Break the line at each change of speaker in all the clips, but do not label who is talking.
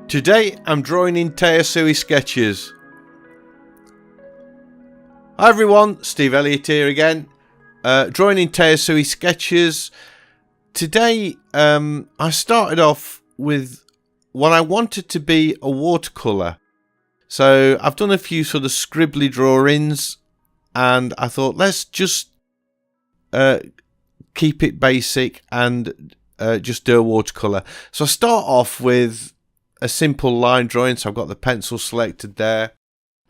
Today I'm drawing in Tayasui sketches. Hi everyone, Steve Elliott here again, drawing in Tayasui sketches. Today I started off with what I wanted to be a watercolour. So I've done a few sort of scribbly drawings and I thought let's just keep it basic and just do a watercolour. So I start off with a simple line drawing, so I've got the pencil selected there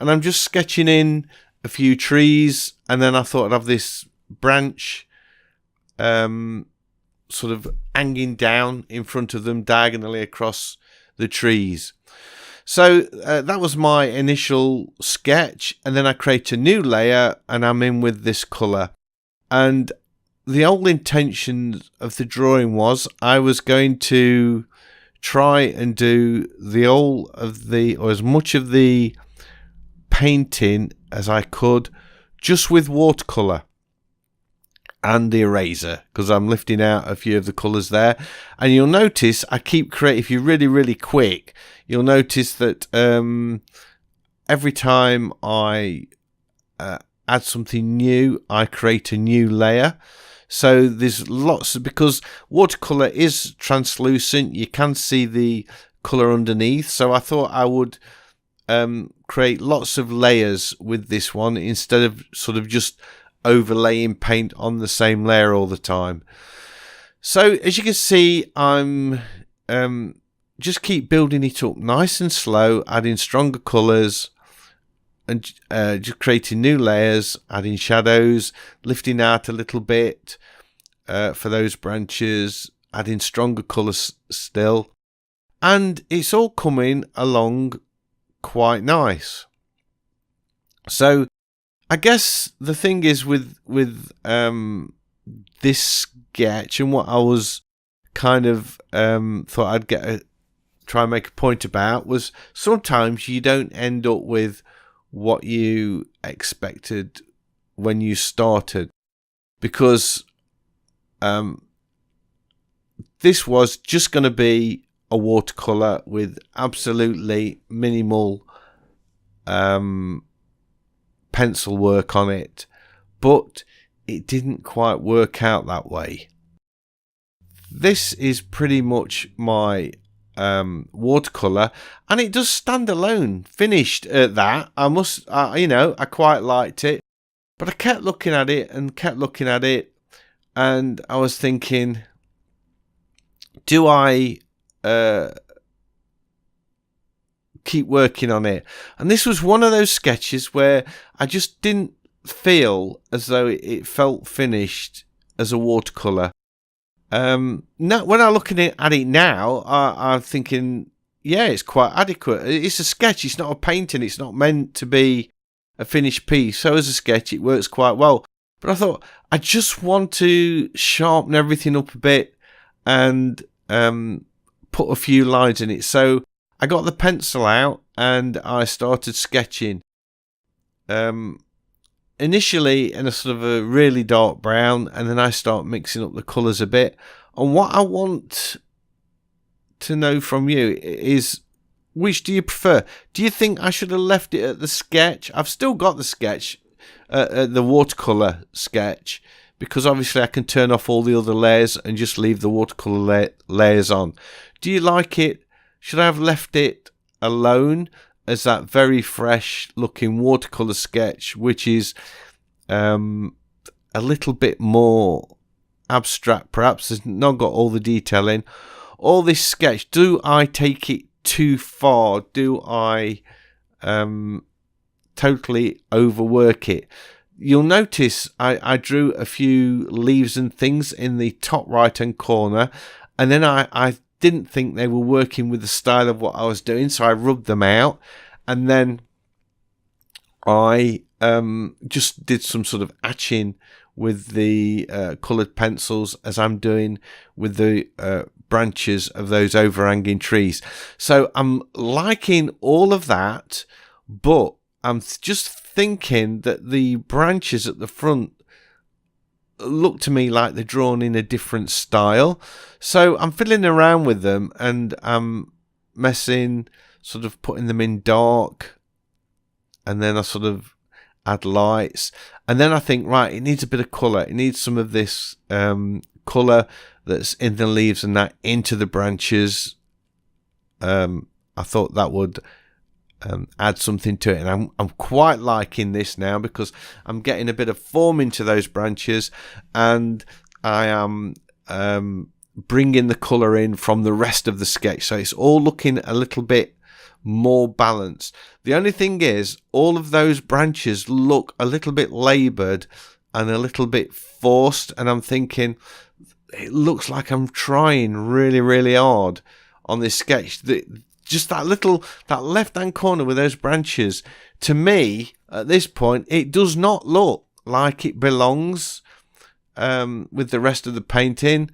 and I'm just sketching in a few trees, and then I thought I'd have this branch sort of hanging down in front of them diagonally across the trees. So that was my initial sketch, and then I create a new layer and I'm in with this colour. And the whole intention of the drawing was I was going to try and do as much of the painting as I could just with watercolour and the eraser, because I'm lifting out a few of the colours there. And you'll notice I keep creating, if you're really quick, you'll notice that every time I add something new, I create a new layer. So there's lots, because watercolour is translucent, you can see the colour underneath. So I thought I would create lots of layers with this one instead of sort of just overlaying paint on the same layer all the time. So as you can see, I'm just keep building it up nice and slow, adding stronger colours and just creating new layers, adding shadows, lifting out a little bit for those branches, adding stronger colours still, and it's all coming along quite nice. So I guess the thing is with this sketch, and what I was kind of thought I'd try and make a point about, was sometimes you don't end up with what you expected when you started, because this was just going to be a watercolour with absolutely minimal pencil work on it, but it didn't quite work out that way. This is pretty much my watercolour, and it does stand alone finished at that. I quite liked it, but I kept looking at it and I was thinking, do I keep working on it? And this was one of those sketches where I just didn't feel as though it felt finished as a watercolour. Now, when I'm looking at it now, I'm thinking, yeah, it's quite adequate. It's a sketch, it's not a painting, it's not meant to be a finished piece. So as a sketch, it works quite well. But I thought, I just want to sharpen everything up a bit and put a few lines in it. So I got the pencil out and I started sketching. Initially in a sort of a really dark brown, and then I start mixing up the colours a bit. And what I want to know from you is, which do you prefer? Do you think I should have left it at the sketch? I've still got the sketch, the watercolour sketch, because obviously I can turn off all the other layers and just leave the watercolour layers on. Do you like it? Should I have left it alone as that very fresh looking watercolour sketch, which is a little bit more abstract, perhaps has not got all the detail in? Or this sketch, do I take it too far? Do I totally overwork it? You'll notice I drew a few leaves and things in the top right hand corner, and then I didn't think they were working with the style of what I was doing, so I rubbed them out, and then I just did some sort of etching with the coloured pencils, as I'm doing with the branches of those overhanging trees. So I'm liking all of that, but I'm just thinking that the branches at the front look to me like they're drawn in a different style. So I'm fiddling around with them and I'm messing, sort of putting them in dark, and then I sort of add lights, and then I think, right, it needs a bit of colour. It needs some of this colour that's in the leaves and that into the branches. I thought that would add something to it, and I'm quite liking this now because I'm getting a bit of form into those branches, and I am bringing the colour in from the rest of the sketch, so it's all looking a little bit more balanced. The only thing is, all of those branches look a little bit laboured and a little bit forced, and I'm thinking it looks like I'm trying really, really hard on this sketch. Just that left-hand corner with those branches, to me, at this point, it does not look like it belongs with the rest of the painting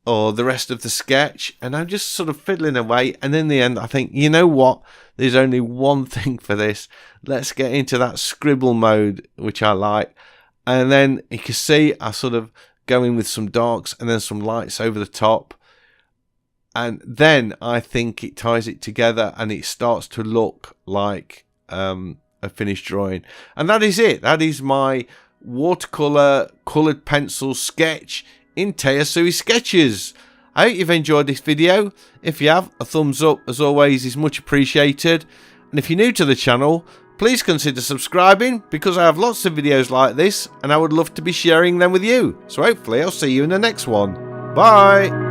or the rest of the sketch. And I'm just sort of fiddling away. And in the end, I think, you know what? There's only one thing for this. Let's get into that scribble mode, which I like. And then you can see I sort of go in with some darks and then some lights over the top. And then I think it ties it together and it starts to look like a finished drawing. And that is it. That is my watercolour coloured pencil sketch in Tayasui Sketches. I hope you've enjoyed this video. If you have, a thumbs up as always is much appreciated. And if you're new to the channel, please consider subscribing, because I have lots of videos like this and I would love to be sharing them with you. So hopefully I'll see you in the next one. Bye!